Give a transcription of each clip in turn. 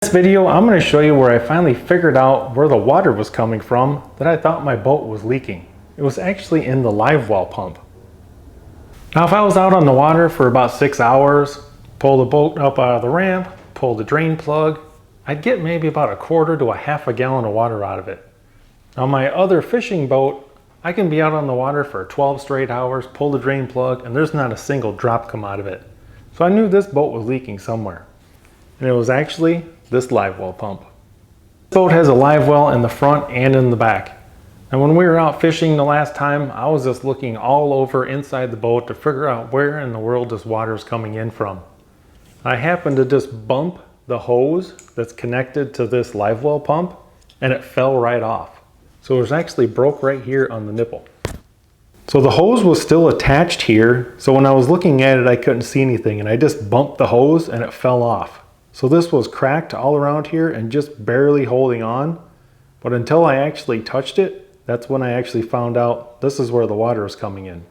In this video, I'm going to show you where I finally figured out where the water was coming from that I thought my boat was leaking. It was actually in the live well pump. Now if I was out on the water for about 6 hours, pull the boat up out of the ramp, pull the drain plug, I'd get maybe about a quarter to a half a gallon of water out of it. On my other fishing boat, I can be out on the water for 12 straight hours, pull the drain plug, and there's not a single drop come out of it. So I knew this boat was leaking somewhere. And it was actually this live well pump. This boat has a live well in the front and in the back. And when we were out fishing the last time, I was just looking all over inside the boat to figure out where in the world this water is coming in from. I happened to just bump the hose that's connected to this live well pump, and it fell right off. So it was actually broke right here on the nipple. So the hose was still attached here, so when I was looking at it I couldn't see anything, and I just bumped the hose and it fell off. So this was cracked all around here and just barely holding on. But until I actually touched it, that's when I actually found out this is where the water is coming in.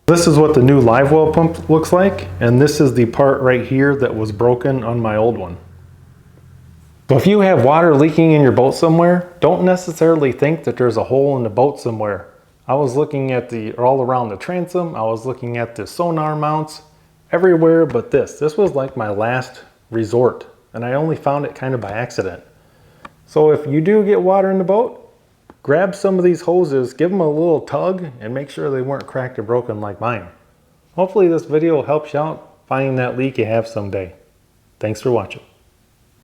This is what the new live well pump looks like, and this is the part right here that was broken on my old one. So if you have water leaking in your boat somewhere, don't necessarily think that there's a hole in the boat somewhere. I was looking at all around the transom, I was looking at the sonar mounts, everywhere but this. This was like my last resort, and I only found it kind of by accident. So if you do get water in the boat, grab some of these hoses, give them a little tug, and make sure they weren't cracked or broken like mine. Hopefully this video helps you out finding that leak you have someday. Thanks for watching.